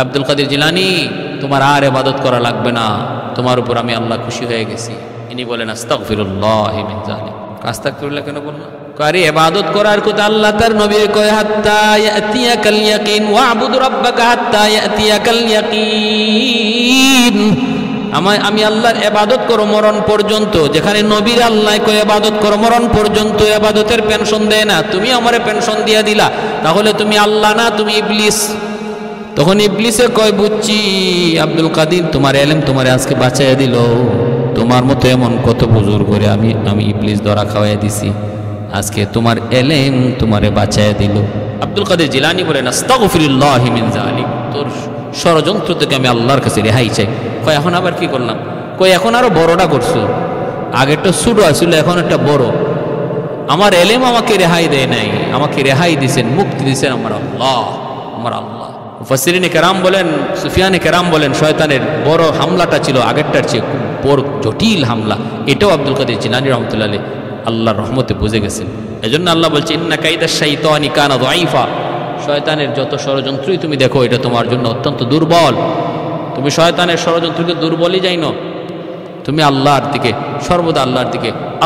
আব্দুল কাদের জিলানী, তোমার আর ইবাদত করা লাগবে না, তোমার উপর আমি আল্লাহ খুশি হয়ে গেছি। ইনি বলেন আস্তাগফিরুল্লাহ মিন যালিক। আস্তাগফিরুল্লাহ কেন বললাম? আরে ইবাদত করার কথা আল্লাহ তার নবীর কয় হাত্তা ইয়াতিয়াকাল ইয়াকিন ওয়া'বুদ রাব্বাকা হাত্তা ইয়াতিয়াকাল ইয়াকিন। আমি আল্লাহর ইবাদত করো মরণ পর্যন্ত। যেখানে নবীর আল্লাহ কয় ইবাদত করো মরণ পর্যন্ত, ইবাদতের পেনশন দেয় না, তুমি আমারে পেনশন দিয়া দিলা, তাহলে তুমি আল্লাহ না, তুমি ইবলিস। তখন ইবলিসে কয় বুঝছি আব্দুল কাদের, তোমার এলেম তোমারে আজকে বাঁচাইয়া দিল, তোমার মতো এমন কত বুজুর্গ করে আমি ইবলিস ধরা খাওয়াইয়া দিছি, আজকে তোমার এলেম তোমারে বাঁচাইয়া দিল। আব্দুল কাদের জিলানী বলেন আস্তাগফিরুল্লাহ মিন যালিক, তোর ষড়যন্ত্র থেকে আমি আল্লাহর কাছে রেহাই চাই। কয় এখন আবার কি করলাম? কই এখন আরো বড়টা করছো, আগেরটা ছোট আসছিল, এখন একটা বড়। আমার এলেম আমাকে রেহাই দেয় নাই, আমাকে রেহাই দিয়েছেন, মুক্তি দিয়েছেন আমার আল্লাহ, আমার আল্লাহ। মুফাসসিরিনে কেরাম বলেন, সুফিয়ানে কেরাম বলেন, শয়তানের বড় হামলাটা ছিল আগেরটার চেয়ে খুব বড় জটিল হামলা। এটাও আব্দুল কাদের জিলানী রাহমাতুল্লাহ আলাইহি আল্লাহর রহমতে বুঝে গেছেন। এজন্য আল্লাহ বলছে ইন্না কাইদাশ শাইতানি কানা যায়ীফা, শয়তানের যত ষড়যন্ত্রই তুমি দেখো এটা তোমার জন্য অত্যন্ত দুর্বল। তুমি শয়তানের ষড়যন্ত্রকে দুর্বলই যাইনো, তুমি আল্লাহর দিকে সর্বদা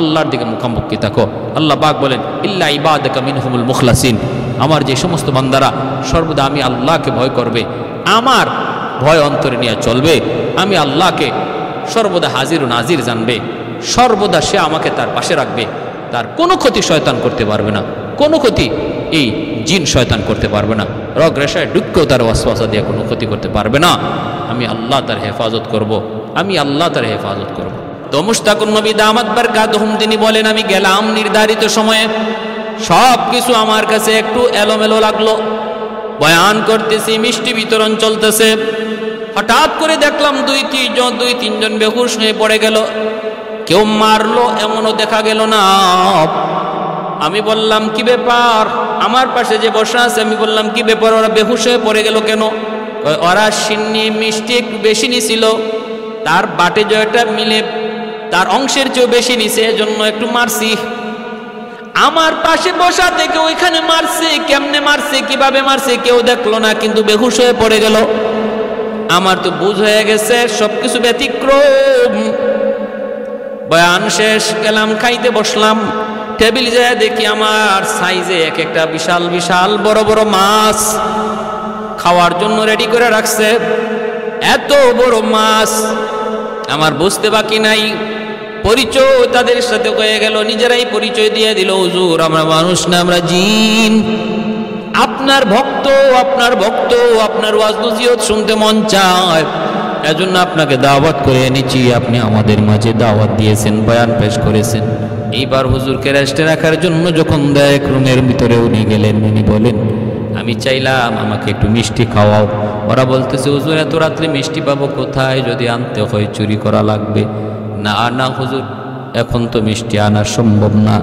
আল্লাহর দিকে মুখামুখি থাকো। আল্লাহ পাক বলেন ইল্লা ইবাদাকা মিনহুমুল মুখলাসিন, আমার যে সমস্ত বান্দারা সর্বদা আমি আল্লাহকে ভয় করবে, আমার ভয় অন্তরে নিয়ে চলবে, আমি আল্লাহকে সর্বদা হাজির ও নাজির জানবে, সর্বদা সে আমাকে তার পাশে রাখবে, তার কোনো ক্ষতি শয়তান করতে পারবে না, কোনো ক্ষতি এই জিন শয়তান করতে পারবে না, রগ রেশায় ঢুককেও তার ওয়াসওয়াসা দিয়ে কোনো ক্ষতি করতে পারবে না। আমি আল্লাহ তার হেফাজত করব, আমি আল্লাহ তার হেফাজত করব। তো মুশতাকুন নবী দামাত বারকাতুহুম তিনি বলেন আমি গেলাম নির্ধারিত সময়ে, সব কিছু আমার কাছে একটু এলোমেলো লাগলো, বয়ান করতেছি, মিষ্টি বিতরণ চলতেছে, হঠাৎ করে দেখলাম দুই তিনজন বেহুশ হয়ে পড়ে গেল, কেউ মারলো এমনও দেখা গেল না। আমি বললাম কি ব্যাপার? আমার পাশে যে বসা আছে আমি বললাম কি ব্যাপার, ওরা বেহুশ হয়ে পড়ে গেল কেন? ওরা সিন্নি মিষ্টি একটু বেশি নিছিল, তার বাটে জয়টা মিলে তার অংশের চেয়েও বেশি নিছে, এজন্য একটু মারছি। আমার পাশে বসা থেকে ওইখানে মারছে, কেমনে মারছে কিভাবে মারছে কেউ দেখলো না, কিন্তু বেহুশ হয়ে পড়ে গেল। আমার তো বুঝ হয়ে গেছে সবকিছু ব্যতিক্রম। বয়ান শেষ, গেলাম খাইতে বসলাম, টেবিল যায় দেখি আমার সাইজে এক একটা বিশাল বিশাল বড় বড় মাছ খাওয়ার জন্য রেডি করে রাখছে। এত বড় মাছ আমার বুঝতে বাকি নাই, পরিচয় তাদের সাথে হয়ে গেল, নিজেরাই পরিচয় দিয়ে দিল, হুজুর আমরা মানুষ না, আমরা জিন, আপনার ভক্ত, আপনার ওয়াজ নসিহত শুনতে মন চায়, এজন্য আপনাকে দাওয়াত করে এনেছি, আপনি আমাদের মাঝে দাওয়াত দিয়েছেন, বয়ান পেশ করেছেন। এইবার হুজুরকে রেস্টে রাখার জন্য যখন এক রুমের ভিতরে উনি গেলেন, উনি বলেন আমি চাইলাম আমাকে একটু মিষ্টি খাওয়াও। ওরা বলতেছে হুজুর এত রাত্রে মিষ্টি পাবো কোথায়, যদি আনতে হয় চুরি করা লাগবে। না হুজুর এখন তো মিষ্টি আনা সম্ভব না,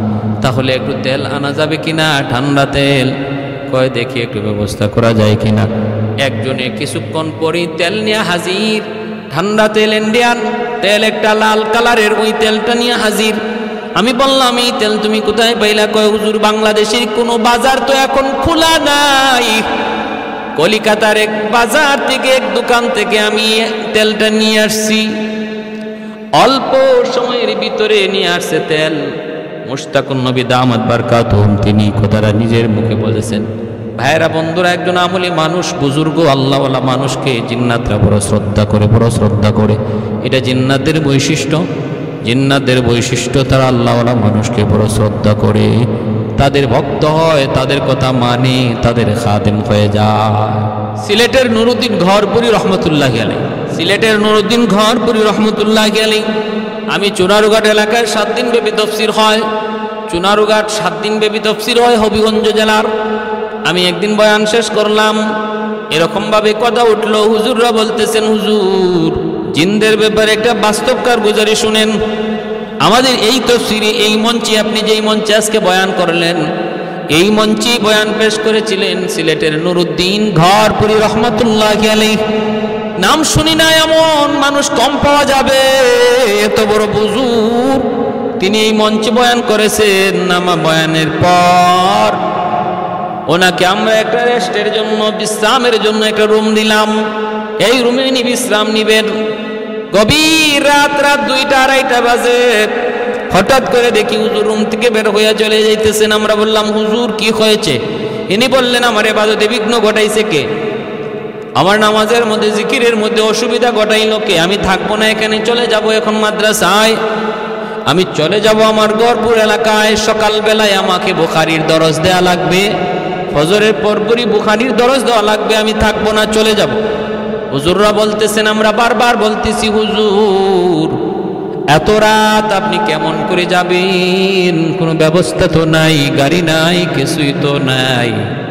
তাহলে একটু তেল আনা যাবে কিনা, ঠান্ডা তেল? কয় দেখি একটু ব্যবস্থা করা যায় কিনা। একজনে কিছুক্ষণ পরেই তেল নিয়ে হাজির, ঠান্ডা তেল, ইন্ডিয়ান তেল, একটা লাল কালারের, ওই তেলটা নিয়ে হাজির। আমি বললাম এই তেল তুমি কোথায় পাইলা? কয় হুজুর বাংলাদেশের কোনো বাজার তো এখন খোলা নাই, কলিকাতার এক বাজার থেকে এক দোকান থেকে আমি তেলটা নিয়ে আসছি, অল্প সময়ের ভিতরে নিয়ে আসছে তেল। মুশতাকুন নবী দামাত বারকাতুহুম তিনি কথাটা নিজের মুখে বলেছেন। ভাইরা বন্ধুরা, একজন আমলি মানুষ, বুজুর্গ আল্লাহওয়ালা মানুষকে জিন্নাতরা বড় শ্রদ্ধা করে, এটা জিন্নাতের বৈশিষ্ট্য, তারা আল্লাহওয়ালা মানুষকে বড় শ্রদ্ধা করে, তাদের ভক্ত হয়, তাদের কথা মানে, তাদের খাদেম হয়ে যায়। সিলেটের নুরুদ্দিন ঘরপুরি রহমতুল্লাহি আলাইহি, আমি চুনারুঘাট এলাকায় 7 দিন ব্যাপী তফসির হয়, চুনারুঘাট 7 দিন ব্যাপী তফসির হয় হবিগঞ্জ জেলার। আমি একদিন বয়ান শেষ করলাম, এরকম ভাবে কথা উঠলো, হুজুররা বলতেছেন হুজুর জিনদের ব্যাপারে একটা বাস্তব কারগুজারি শুনেন। আমাদের এই তফসিরে এই মঞ্চে, আপনি যেই মঞ্চে আজকে বয়ান করলেন, এই মঞ্চেই বয়ান পেশ করেছিলেন সিলেটের নুরুদ্দিন ঘরপুরি রহমতুল্লাহি আলাইহি। নাম শুনি না এমন মানুষ কম পাওয়া যাবে, এত বড় বুজুর্গ তিনি এই মঞ্চে বয়ান করেছেন। আমার বয়ানের পর ওনাকে আমরা একটা রেস্টের জন্য, বিশ্রামের জন্য একটা রুম দিলাম। এই রুমে উনি বিশ্রাম নিবেন। গভীর রাত 2টা 2:30 বাজে হঠাৎ করে দেখি হুজুর রুম থেকে বের হইয়া চলে যাইতেছেন। আমরা বললাম, হুজুর কি হয়েছে? ইনি বললেন, আমার ইবাদতে বিঘ্ন ঘটাইছে কে? আমার নামাজের মধ্যে, জিকিরের মধ্যে অসুবিধা ঘটাইল কে? আমি থাকবো না এখানে, চলে যাব এখন মাদ্রাসায়। আমি চলে যাব আমার গড়পুর এলাকায়। সকালবেলায় আমাকে বুখারীর দরস দেয়া লাগবে, ফজরের পরপরই বুখারীর দরস দেওয়া লাগবে। আমি থাকবো না, চলে যাব। হুজুররা বলতেছেন, আমরা বারবার বলতেছি, হুজুর এত রাত আপনি কেমন করে যাবেন? কোনো ব্যবস্থা তো নাই, গাড়ি নাই, কিছুই তো নাই।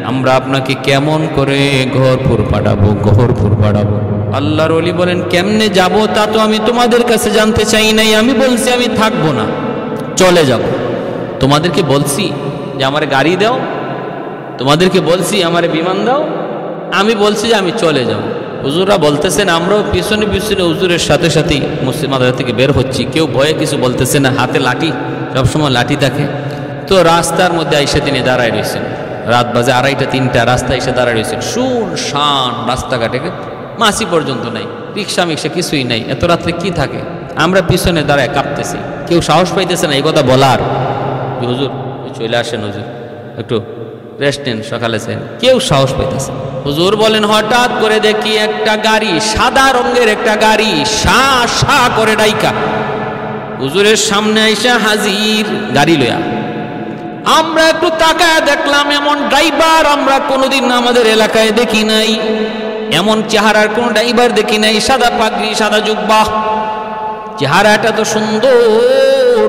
আমরা আপনাকে কেমন করে গড়পুর পাঠাবো? আল্লাহর ওলি বলেন, কেমনে যাব তা তো আমি তোমাদের কাছে জানতে চাই নাই। আমি বলছি আমি থাকবো না, চলে যাব। তোমাদেরকে বলছি যে আমার গাড়ি দাও, তোমাদেরকে বলছি আমার বিমান দাও, আমি বলছি যে আমি চলে যাব। হুজুররা বলতেছেন, আমরাও পিছনে পিছনে হুজুরের সাথে সাথেই মসজিদ মাদ্রাসা থেকে বের হচ্ছি। কেউ ভয়ে কিছু বলতেছে না, হাতে লাঠি, সবসময় লাঠি থাকে। তো রাস্তার মধ্যে আইসা তিনি দাঁড়ায় রয়েছেন। রাত বাজে 2:30 3টা, রাস্তায় এসে দাঁড়ায় রয়েছেন। শুনশান রাস্তাঘাটে, মাসি পর্যন্ত নাই, রিক্সা মিক্সা কিছুই নাই। এত রাত্রে কি থাকে? আমরা পিছনে দাঁড়ায় কাঁপতেছি, কেউ সাহস পাইতেছে না এই কথা বলার। হুজুর চলে আসেন, হুজুর একটু রেস্ট নেন, সকালে চাই। কেউ সাহস পাইতেছে। হুজুর বলেন, হঠাৎ করে দেখি একটা গাড়ি, সাদা রঙের একটা গাড়ি, শা করে ডাইকা হুজুরের সামনে আইসা হাজির, গাড়ি লয়া। আমরা একটু তাকায় দেখলাম, এমন ড্রাইভার আমরা কোনোদিন আমাদের এলাকায় দেখি নাই। এমন চেহারার কোন ড্রাইভার দেখি নাই। সাদা পাগড়ি, সাদা জুব্বা, চেহারাটা তো সুন্দর,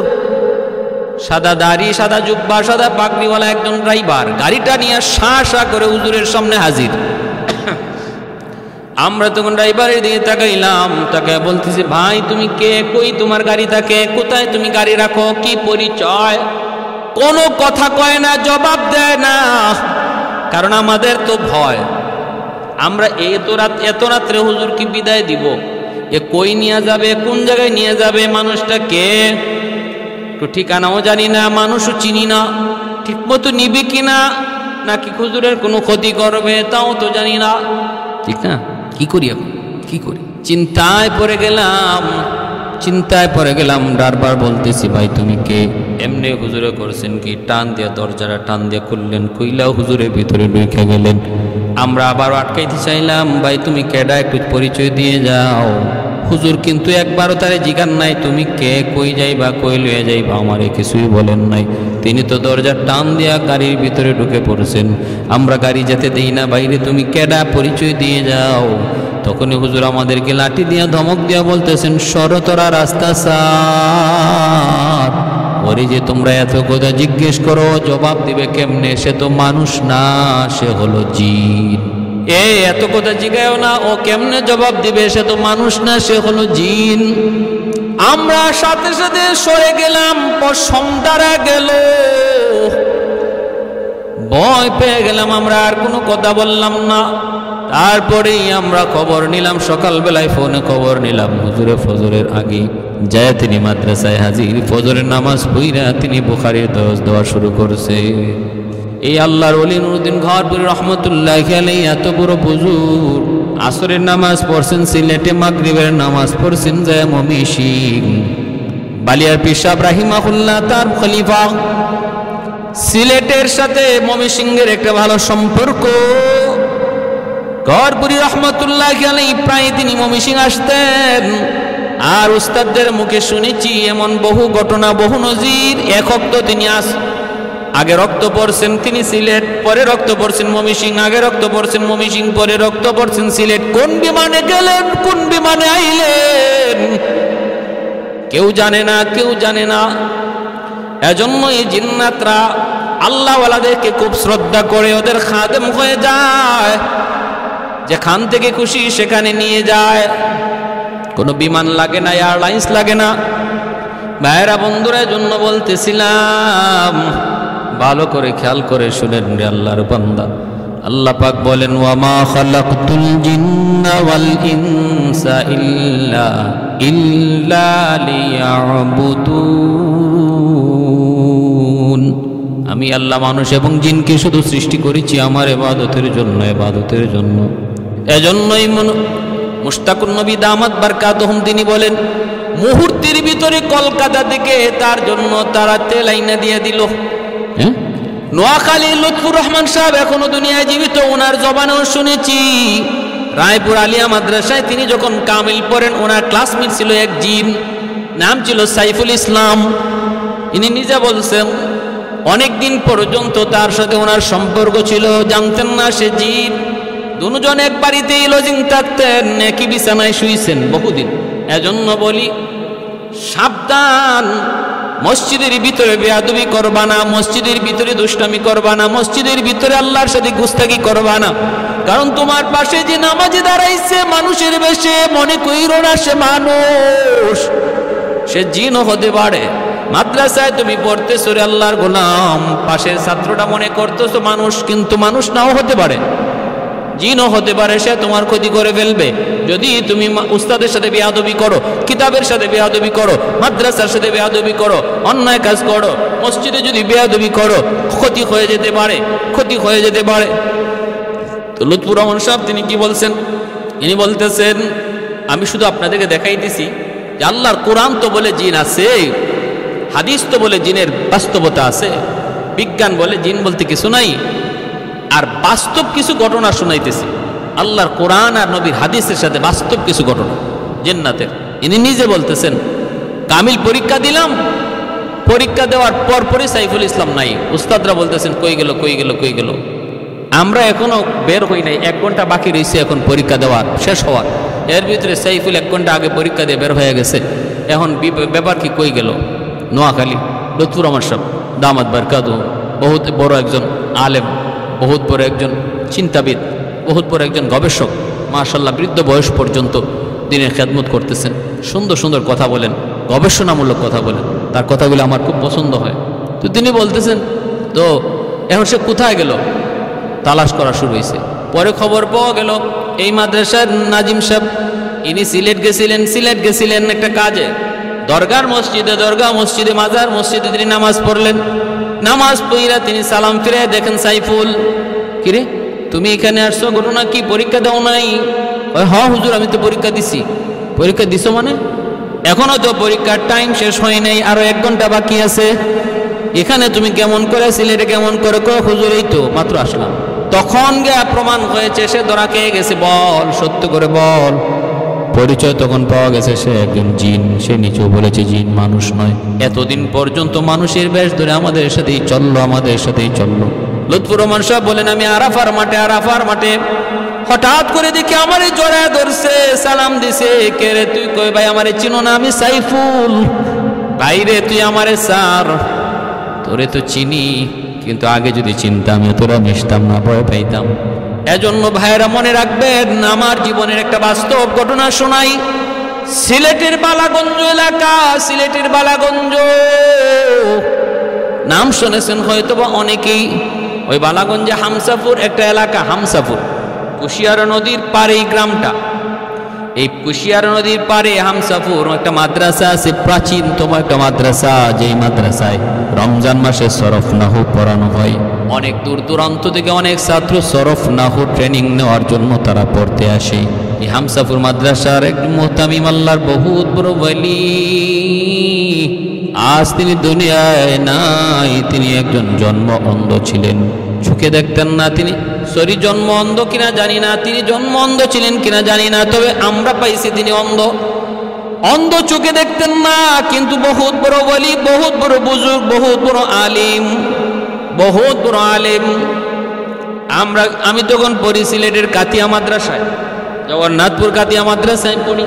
সাদা দাড়ি, সাদা জুব্বা, সাদা পাগড়িওয়ালা একজন ড্রাইভার গাড়িটা নিয়ে শা করে হুজুরের সামনে হাজির। আমরা তখন ড্রাইভারের দিকে তাকাইলাম, তাকায় বলতেছি, ভাই তুমি কে? কই তোমার গাড়ি থাকে? কোথায় তুমি গাড়ি রাখো? কি পরিচয়? কোনো কথা কয় না, জবাব দেয় না। কারণ আমাদের তো ভয়, আমরা এত রাত্রে হুজুর কি বিদায় দিব? এ কই নিয়ে যাবে, কোন জায়গায় নিয়ে যাবে, মানুষটা কে? একটু ঠিকানাও জানি না, মানুষও চিনি না, ঠিক মতো নিবি কিনা, নাকি হুজুরের কোনো ক্ষতি করবে তাও তো জানি না। ঠিক না? কি করি এখন, কি করি? চিন্তায় পড়ে গেলাম। বারবার বলতেছি, ভাই তুমি কে? এমনি হুজুরে করছেন কি, টান দিয়া দরজাটা টান দিয়া খুললেন, কইলাও হুজুরের ভিতরে ঢুকে গেলেন। আমরা আবার আটকাইতে চাইলাম, ভাই তুমি কেডা, একটু পরিচয় দিয়ে যাও। হুজুর কিন্তু একবারও তারে জিগান নাই, তুমি কে, কই যাইবা, কই লইয়া যাইবা, আমারে কিছুই বলেন নাই। তিনি তো দরজা টান দিয়া গাড়ির ভিতরে ঢুকে পড়ছেন। আমরা গাড়ি যেতে দেই না, বাইরে তুমি কেডা, পরিচয় দিয়ে যাও। তখনই হুজুর আমাদেরকে লাঠি দিয়া ধমক দিয়া বলতেছেন, সরতরা রাস্তা সার। ওরে যে তোমরা এত কথা জিজ্ঞেস করো, জবাব দিবে কেমনে? সে তো মানুষ না, সে হলো জিন। এত কথা জিগায়ও না, ও কেমনে জবাব দিবে? সে তো মানুষ না, সে হলো জিন। আমরা সাথে সাথে সরে গেলাম। সন্ধ্যা গেল, ভয় পেয়ে গেলাম, আমরা আর কোনো কথা বললাম না। তারপরেই আমরা খবর নিলাম, সকালবেলায় ফোনে খবর নিলাম, হুজুরে ফজরের আগে যায় তিনি মাদ্রাসায় হাজির। ফজরের নামাজ পড়া তিনি বুখারীর দরস দেওয়া শুরু করছে। এই আল্লাহর ওলি নুরউদ্দিন ঘরপুরি রহমতুল্লাহি আলাইহি এত বড় বুজুর্গ, আসরের নামাজ পড়ছেন সিলেটে, মাগরিবের নামাজ পড়ছেন যায় ময়মনসিং। বালিয়ার পীর সাহেব রাহিমাহুল্লাহ তার খলিফা। সিলেটের সাথে ময়মনসিংহের একটা ভালো সম্পর্ক। ঘরপুরি রহমতুল্লাহি আলাইহি প্রায় তিনি ময়মনসিং আসতেন। আর উস্তাদদের মুখে শুনেছি এমন বহু ঘটনা, বহু নজির। এক ওয়াক্ত তিনি আগে রক্ত পড়ছেন তিনি সিলেট, পরে রক্ত পড়ছেন ময়মনসিং, আগে রক্ত পড়ছেন ময়মনসিং, পরে রক্ত পড়ছেন সিলেট। কোন বিমানে গেলেন, কোন বিমানে আইলেন, কেউ জানে না, কেউ জানে না। এজন্য এই জিন্নাতরা আল্লাহওয়ালাদেরকে খুব শ্রদ্ধা করে, ওদের খাদেম হয়ে যায়, যেখান থেকে খুশি সেখানে নিয়ে যায়। কোনো বিমান লাগে না, এয়ারলাইন্স লাগে না। ভাইয়েরা বন্ধুরা, জন্য বলতেছিলাম, ভালো করে খেয়াল করে শুনেন রে আল্লাহর বান্দা। আল্লাহ পাক বলেন, ওয়ামা খালাকতুল জিন্না ওয়াল ইনসা ইল্লা লিয়াবুদুন। আমি আল্লাহ মানুষ এবং জিনকে শুধু সৃষ্টি করেছি আমার ইবাদতের জন্য, ইবাদতের জন্য। এজন্যই মুশতাকুন নবী দামাত বারকাতুহুম তিনি বলেন, মুহূর্তের ভিতরে কলকাতা থেকে তার জন্য তারা তেল আইনা দিয়ে দিল। নোয়াখালী লুৎফুর রহমান সাহেব এখনো দুনিয়ায় জীবিত, ওনার জবানেও শুনেছি। রায়পুর আলিয়া মাদ্রাসায় তিনি যখন কামিল পড়েন, ওনার ক্লাসমেট ছিল এক জিন, নাম ছিল সাইফুল ইসলাম। ইনি নিজে বলছেন অনেক দিন পর্যন্ত তার সাথে ওনার সম্পর্ক ছিল, জানতেন না সে জিন। দুজন এক বাড়িতেই লজিং থাকতেন, একই বিছানায় শুয়েছেন বহুদিন। এজন্য বলি সাবধান, মসজিদের ভিতরে বেয়াদবি করবা না, মসজিদের ভিতরে দুষ্টামি করবা না, মসজিদের ভিতরে আল্লাহর সাথে গুস্তাকি করবা না। কারণ তোমার পাশে যে নামাজে দাঁড়াইছে মানুষের বেশে, মনে কইরো না সে মানুষ, সে জিনও হতে পারে। মাদ্রাসায় তুমি পড়তেছো রে আল্লাহর গোলাম, পাশের ছাত্রটা মনে করতেছো মানুষ, কিন্তু মানুষ নাও হতে পারে, জিনও হতে পারে, সে তোমার ক্ষতি করে ফেলবে। যদি তুমি উস্তাদের সাথে বেয়াদবি করো, কিতাবের সাথে বেয়াদবি করো, মাদ্রাসার সাথে বেয়াদবি করো, অন্যায় কাজ করো, মসজিদে যদি বেয়াদবি করো, ক্ষতি হয়ে যেতে পারে, ক্ষতি হয়ে যেতে পারে। তো লুৎফুর রহমান সাহেব তিনি কি বলছেন? ইনি বলতেছেন আমি শুধু আপনাদেরকে দেখাইতেছি যে আল্লাহর কোরআন তো বলে জিন আছে, হাদিস তো বলে জিনের বাস্তবতা আছে, বিজ্ঞান বলে জিন বলতে কিছু নাই, আর বাস্তব কিছু ঘটনা শুনাইতেছি। আল্লাহর কোরআন আর নবীর হাদিসের সাথে বাস্তব কিছু ঘটনা জান্নাতের। ইনি নিজে বলতেছেন কামিল পরীক্ষা দিলাম, পরীক্ষা দেওয়ার পরপরই সাইফুল ইসলাম নাই। উস্তাদরা বলতেছেন কই গেল, কই গেল, কই গেল। আমরা এখনো বের হই নাই, 1 ঘন্টা বাকি রয়েছে এখন পরীক্ষা দেওয়ার শেষ হওয়ার। এর ভিতরে সাইফুল 1 ঘন্টা আগে পরীক্ষা দিয়ে বের হয়ে গেছে। এখন ব্যাপার কি, কই গেল? নোয়াখালী লুৎফুর রহমান সাহেব দামাত বারকাতুহু বহুত বড় একজন আলেম, বহুত বড় একজন চিন্তাবিদ, বহুত বড় একজন গবেষক, মাশাআল্লাহ বৃদ্ধ বয়স পর্যন্ত দিনের খেদমত করতেছেন। সুন্দর সুন্দর কথা বলেন, গবেষণামূলক কথা বলেন, তার কথাগুলো আমার খুব পছন্দ হয়। তো তিনি বলতেছেন তো এখন সে কোথায় গেল, তালাশ করা শুরু হয়েছে। পরে খবর পাওয়া গেল এই মাদ্রাসার নাজিম সাহেব ইনি সিলেট গেছিলেন একটা কাজে, দরগার মসজিদে মাজার মসজিদে তিনি নামাজ পড়লেন। নামাজ পড়িয়া তিনি সালাম ফিরে দেখেন সাইফুল, কিরে তুমি এখানে আসছো, ঘটনা কি? পরীক্ষা দাও নাই? হ্যাঁ হুজুর আমি তো পরীক্ষা দিছি। পরীক্ষা দিছো মানে? এখনো তো পরীক্ষার টাইম শেষ হয় নাই, আরো 1 ঘন্টা বাকি আছে। এখানে তুমি কেমন করে, সিলেটে কেমন করে? হুজুর এই তো মাত্র আসলাম। তখন গিয়া প্রমাণ হয়েছে সে ধরা খেয়ে গেছে। বল, সত্য করে বল। পরিচয় তখন পাওয়া গেছে সে একজন জিন। সে নিচেও বলেছে জিন, মানুষ নয়। এতদিন পর্যন্ত মানুষের বেশ ধরে আমাদের সাথেই চললো। লুৎফুর রহমান সাহেব বলেন আমি আরাফার মাঠে হঠাৎ করে দেখি আমারে জড়ায় ধরছে, সালাম দিছে। কে রে তুই? কই ভাই আমারে চিনো না, আমি সাইফুল। বাইরে তুই আমারে স্যার, তোরে তো চিনি, কিন্তু আগে যদি চিনতাম তোরা মিশতাম না, ভয় পাইতাম। এজন্য ভাইয়েরা মনে রাখবেন, আমার জীবনের একটা বাস্তব ঘটনা শোনাই। সিলেটের বালাগঞ্জ এলাকা, সিলেটের বালাগঞ্জ নাম শুনেছেন হয়তো বা অনেকেই। ওই বালাগঞ্জে হামসাপুর একটা এলাকা, হামসাপুর কুশিয়ারা নদীর পারে এই গ্রামটা। এই কুশিয়ারা নদীর পারে হামসাপুর একটা মাদ্রাসা আছে, প্রাচীনতম একটা মাদ্রাসা, যেই মাদ্রাসায় রমজান মাসে সরফ নাহু পড়ানো হয়। অনেক দূর দূরান্ত থেকে অনেক ছাত্র সরফ নাহু ট্রেনিং নেওয়ার জন্য তারা পড়তে আসে। এই হামসাপুর মাদ্রাসার এক মুহতামিম আল্লাহর বহুত বড় ওয়ালি, আজ তিনি দুনিয়ায় নাই। তিনি একজন জন্ম অন্ধ ছিলেন, চোখে দেখতেন না তিনি। জন্ম অন্ধ কিনা জানি না, তিনি জন্ম অন্ধ ছিলেন কিনা জানি না, তবে আমরা পাইছি তিনি অন্ধ, চোখে দেখতেন না, কিন্তু বহুত বড় ওয়ালি, বহুত বড় বুজুর্গ, বহুত বড় আলিম। আমি তখন পড়ি সিলেটের কাতিয়া মাদ্রাসায়, জগন্নাথপুর কাতিয়া মাদ্রাসায় পড়ি।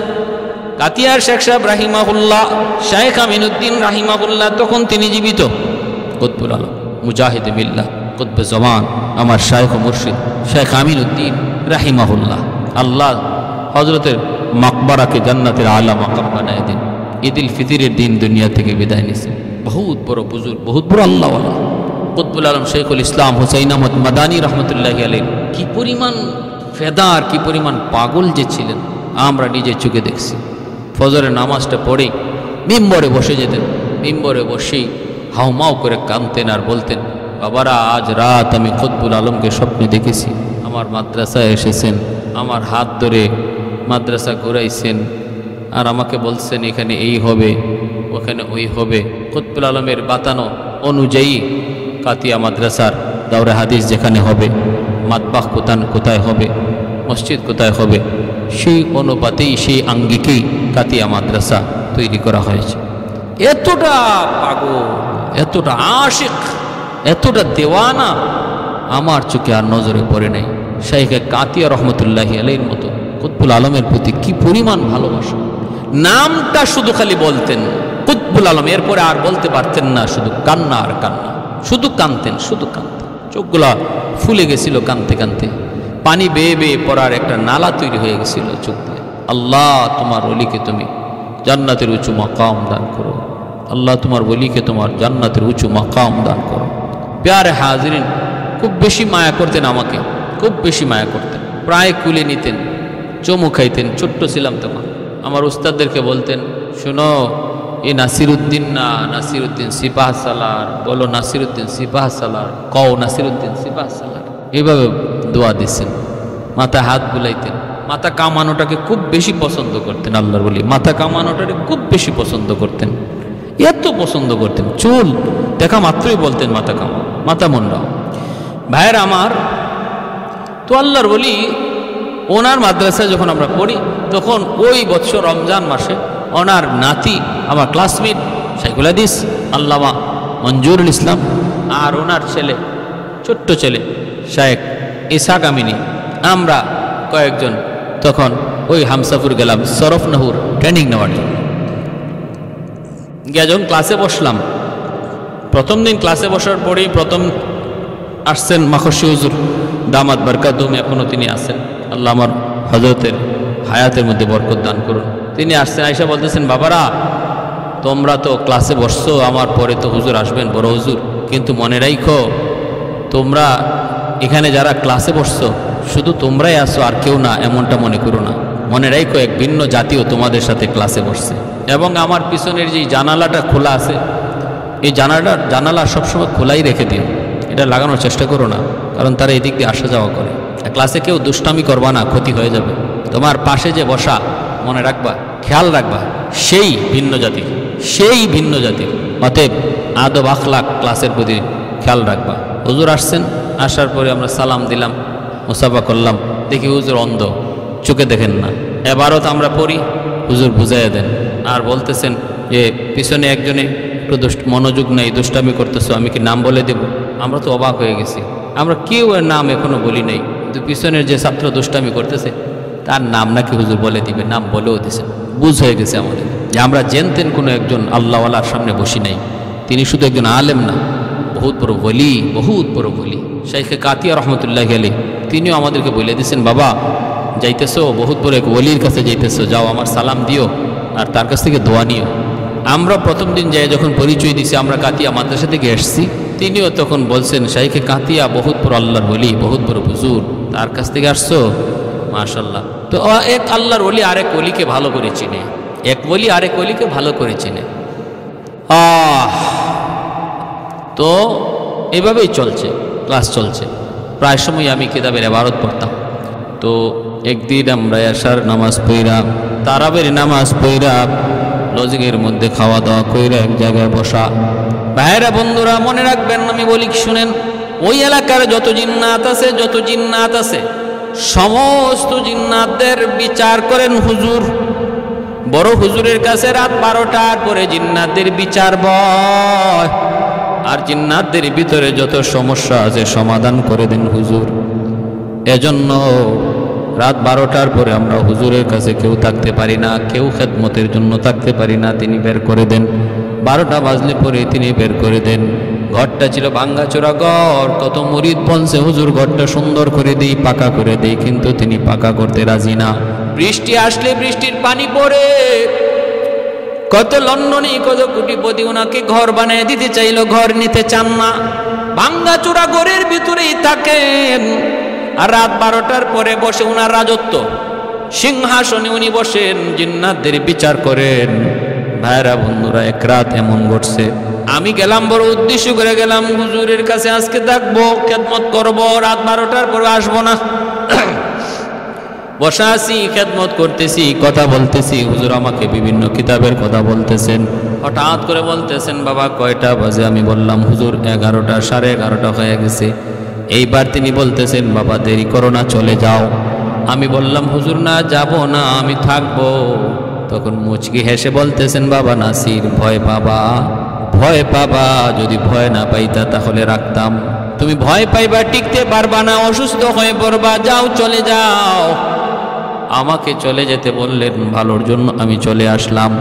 কাতিয়ার শেখ সাহেব রাহিমাহুল্লাহ, শেখ আমিনুদ্দিন রাহিমাহুল্লাহ, তখন তিনি জীবিত। কুতবুল আলম মুজাহিদে বিল্লাহ কুতবে জমান, আমার শাইখ ও মুর্শিদ শেখ আমিনুদ্দিন রাহিমাহুল্লাহ। আল্লাহ হজরতের মাকবারাকে জান্নাতের আলা মাকাম বানায় দিন। ঈদুল ফিতরের দিন দুনিয়া থেকে বিদায় নিয়েছেন। বহুত বড় বুজুর্গ, বহুত বড় আল্লাহওয়ালা কুতবুল আলম শেখুল ইসলাম হুসাইন আহমদ মাদানী রহমতুল্লাহি আলাইহি কি পরিমাণ ফেদার, কি পরিমাণ পাগল যে ছিলেন আমরা নিজের চোখে দেখছি। ফজরের নামাজটা পড়ে মিম্বরে বসে যেতেন, মিম্বরে বসেই হাউমাউ করে কাঁদতেন আর বলতেন বাবারা, আজ রাত আমি কুতবুল আলমকে স্বপ্নে দেখেছি, আমার মাদ্রাসায় এসেছেন, আমার হাত ধরে মাদ্রাসা ঘুরাইছেন, আর আমাকে বলছেন এখানে এই হবে, ওখানে ওই হবে। কুতবুল আলমের বাতানো অনুযায়ী কাতিয়া মাদ্রাসার দাওরা হাদিস যেখানে হবে, মাতবাহ কোথায় হবে, মসজিদ কোথায় হবে, সেই অনুপাতেই সেই আঙ্গিকেই কাতিয়া মাদ্রাসা তৈরি করা হয়েছে। এতটা পাগল, এতটা আশিক, এতটা দেওয়ানা আমার চোখে আর নজরে পড়ে নাই। শাইখে কাতিয়া রহমতুল্লাহি আলাইহির মতো কুতবুল আলমের প্রতি কি পরিমাণ ভালোবাসা। নামটা শুধু খালি বলতেন কুতবুল আলম, এরপরে আর বলতে পারতেন না, শুধু কান্না আর কান্না, শুধু কাঁদতেন, শুধু কাঁদতেন। চোখগুলা ফুলে গেছিল কাঁদতে কাঁদতে, পানি বেয়ে বেয়ে পড়ার একটা নালা তৈরি হয়ে গেছিল চোখ দিয়ে। আল্লাহ তোমার ওলিকে তুমি জান্নাতের উঁচু মাকাম দান করো, আল্লাহ তোমার ওলিকে তোমার জান্নাতের উঁচু মাকাম দান করো। প্যারে হাজিরিন, খুব বেশি মায়া করতেন আমাকে, খুব বেশি মায়া করতেন, প্রায় কুলে নিতেন, চুমু খাইতেন। ছোট্ট ছিলাম তখন। আমার উস্তাদদেরকে বলতেন, শুনো এ নাসিরুদ্দিন না, নাসিরুদ্দিন সিপাহ সালার, বলো নাসিরুদ্দিন সিপাহ সালার, কও নাসিরুদ্দিন সিপাহ সালার। এইভাবে দোয়া দিচ্ছেন, মাথা হাত বুলাইতেন। মাথা কামানোটাকে খুব বেশি পছন্দ করতেন আল্লাহর বলি, মাথা কামানোটাকে খুব বেশি পছন্দ করতেন, এত পছন্দ করতেন। চুল দেখা মাত্রই বলতেন মাথা কামাও, মাথা মুন্ডাও। ভাইয়ের আমার, তো আল্লাহর বলি ওনার মাদ্রাসায় যখন আমরা পড়ি, তখন ওই বছর রমজান মাসে ওনার নাতি, আমার ক্লাসমেট শাইখুল হাদিস আল্লামা মঞ্জুরুল ইসলাম, আর ওনার ছেলে, ছোট্ট ছেলে শায়েখ ইসাক আমিনী, আমরা কয়েকজন তখন ওই হামসাপুর গেলাম সরফনাহুর ট্রেনিং নেওয়ার জন্য। গিয়ে যখন ক্লাসে বসলাম, প্রথম দিন ক্লাসে বসার পরেই প্রথম আসছেন মাখশি হুজুর দামাত বরকাতুম, এখনও তিনি আসেন, আল্লাহ আমার হযরতের হায়াতের মধ্যে বরকত দান করুন। তিনি আসছেন, আয়েশা বলতেছেন, বাবারা তোমরা তো ক্লাসে বসছো, আমার পরে তো হুজুর আসবেন, বড় হুজুর, কিন্তু মনে রাখো তোমরা এখানে যারা ক্লাসে বসছো শুধু তোমরাই আসো আর কেউ না, এমনটা মনে করো না। মনে রাখো এক ভিন্ন জাতীয় তোমাদের সাথে ক্লাসে বসছে। এবং আমার পিছনের যে জানালাটা খোলা আছে, এই জানালা সবসময় খোলাই রেখে দিও, এটা লাগানোর চেষ্টা করো না, কারণ তারা এদিক দিয়ে আসা যাওয়া করে। ক্লাসে কেউ দুষ্টামি করবা না, ক্ষতি হয়ে যাবে। তোমার পাশে যে বসা, মনে রাখবা, খেয়াল রাখবা, সেই ভিন্ন জাতির, সেই ভিন্ন জাতির। অতএব আদব আখলাক ক্লাসের প্রতি খেয়াল রাখবা। হুজুর আসছেন, আসার পরে আমরা সালাম দিলাম, মুসাফা করলাম, দেখি হুজুর অন্ধ, চোখে দেখেন না। এবারও আমরা পড়ি, হুজুর বুঝাইয়া দেন, আর বলতেছেন যে পিছনে একজনে একটু মনোযোগ নেই, দুষ্টামি করতেছো, আমি কি নাম বলে দেব? আমরা তো অবাক হয়ে গেছি, আমরা কেউ এর নাম এখনো বলি নাই, কিন্তু পিছনের যে ছাত্র দুষ্টামি করতেছে তার নাম নাকি হুজুর বলে দিবে, নাম বলেও দিছেন। বুঝ হয়ে গেছে আমাদের যে আমরা জেনতেন কোনো একজন আল্লাহওয়ালার সামনে বসি নাই। তিনি শুধু একজন আলেম না, বহুত বড় ওলি, বহুত বড় ওলি। শাইখে কাতিয়া রহমতুল্লাহি আলাইহি তিনিও আমাদেরকে বলে দিয়েছেন, বাবা যাইতেছো, বহুত বড় এক ওলির কাছে যাইতেছো, যাও আমার সালাম দিও আর তার কাছ থেকে দোয়া নিও। আমরা প্রথম দিন যাই যখন পরিচয় দিছি আমরা কাতিয়া মাদ্রাসা থেকে এসছি, তিনিও তখন বলছেন, শাইখে কাতিয়া বহুত বড় আল্লাহর ওলি, বহুত বড় হুজুর, তার কাছ থেকে আসছো, মাশাআল্লাহ। তো এক আল্লাহর ওলি আরেক ওলিকে ভালো করে চিনে, এক ওলি আরেক ওলিকে ভালো করে চিনে। তো এভাবেই চলছে, ক্লাস চলছে। প্রায় সময় আমি কিতাবের ইবারত পড়তাম। তো একদিন আমরা এশার নামাজ পড়া, তারাবের নামাজ পড়া, লজিকের মধ্যে খাওয়া দাওয়া কইরা এক জায়গায় বসা। ভাইরা বন্ধুরা মনে রাখবেন, আমি বলি শুনেন, ওই এলাকার যত জিন্নাত আছে সমস্ত জিন্নাতদের বিচার করেন হুজুর। বড় হুজুরের কাছে রাত 12টার পরে জিন্নাতদের বিচার বয়, আর জিন্নাতদের ভিতরে যত সমস্যা আছে সমাধান করে দেন হুজুর। এজন্য রাত 12টার পরে আমরা হুজুরের কাছে কেউ থাকতে পারি না, কেউ খেদমতের জন্য থাকতে পারি না, তিনি বের করে দেন। 12টা বাজলে পরে তিনি বের করে দেন। ঘরটা ছিল ভাঙ্গাচোরা ঘর, কত মুরিদ বলছে হুজুর ঘরটা সুন্দর করে দেই, পাকা করে দেই, কিন্তু তিনি পাকা করতে রাজি না। বৃষ্টি আসলে বৃষ্টির পানি পড়ে, কত লন্ডনী কত কোটিপতি ওনাকে ঘর বানিয়ে দিতে চাইলো, ঘর নিতে চান না, ভাঙ্গাচোরা ঘরের ভিতরেই থাকেন। আর রাত 12টার পরে বসে ওনার রাজত্ব সিংহাসনে উনি বসেন, জিন্নাতদের বিচার করেন। ভাইরা বন্ধুরা, এক রাত এমন ঘটছে, আমি গেলাম বড় উদ্দেশ্য করে গেলাম, হুজুরের কাছে আজকে থাকবো, খেদমত করবো, রাত 12টার পরে আসবো না। বসা আছি, খেদমত করতেছি, কথা বলতেছি, হুজুর আমাকে বিভিন্ন কিতাবের কথা বলতেছেন। হঠাৎ করে বলতেছেন, বাবা কয়টা বাজে? আমি বললাম, হুজুর 11টা, 11:30 হয়ে গেছে। এইবার তিনি বলতেছেন, বাবা দেরি করো না, চলে যাও। আমি বললাম, হুজুর না, যাব না, আমি থাকবো। তখন মুচকি হেসে বলতেছেন, বাবা নাসির, ভয় পাবা, ভয় পাবা, যদি ভয় না পাইতা তাহলে রাখতাম। তুমি ভয় পাইবা, টিকতে পারবা না, অসুস্থ হয়ে পড়বা, যাও চলে যাও। আমাকে চলে যেতে বললেন, ভালোর জন্য আমি চলে আসলাম।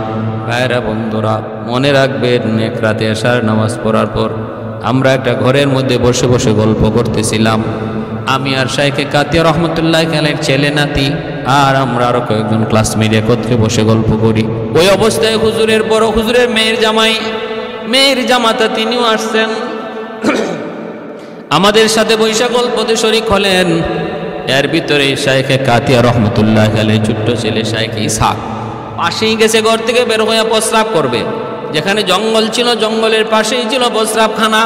ভাইরা বন্ধুরা, মনে রাখবেন, এক রাতে এশার নামাজ পড়ার পর আমরা একটা ঘরের মধ্যে বসে বসে গল্প করতেছিলাম। আমি আর শাইখে কাতিয়া রহমতুল্লাহ আলাইহির ছেলে নাতি আর আমরা আরো কয়েকজন ক্লাসমেট একত্রে বসে গল্প করি। ওই অবস্থায় হুজুরের বড় হুজুরের মেয়ের জামাতা তিনিও আসছেন, আমাদের সাথে বৈশা গল্পতে শরীক হলেন। এর ভিতরে শাইখে কাতিয়া রহমতুল্লাহ আলাইহির ছোট্ট ছেলে শাইখে ইসহাক পাশেই গেছে, ঘর থেকে বের হয়ে প্রস্রাব করবে। যেখানে জঙ্গল ছিল, জঙ্গলের পাশেই ছিল প্রস্রাবখানা।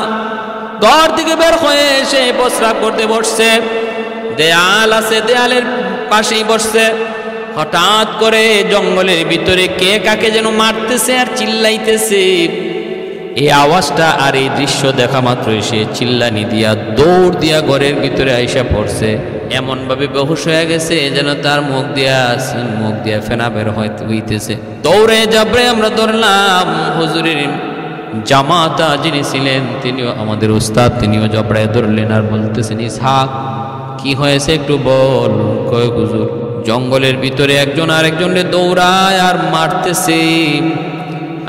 ঘর থেকে বের হয়ে এসে প্রস্রাব করতে বসছে। দেয়াল আছে, দেয়ালের পাশেই বসছে। হঠাৎ করে জঙ্গলের ভিতরে কে কাকে যেন মারতেছে আর চিল্লাইতেছে। এই আওয়াজটা আর এই দৃশ্য দেখা মাত্রই সে চিল্লানি দিয়া দৌড় দিয়া ঘরের ভিতরে আইসা পড়ছে। এমন ভাবে বেহুশ হয়ে গেছে যেন তার মুখ দিয়া ফেনা বের হইতেছে। দৌড়ে জাবরে আমরা ধরলাম হুজুরের জামাতা যিনি ছিলেন, তিনিও আমাদের উস্তাদ, তিনিও জবড়ায় ধরলেন আর বলতেছেন, ইসহাক কি হয়েছে একটু বল। কয় হুজুর, জঙ্গলের ভিতরে একজন আরেকজনের দৌড়ায় আর মারতেছে।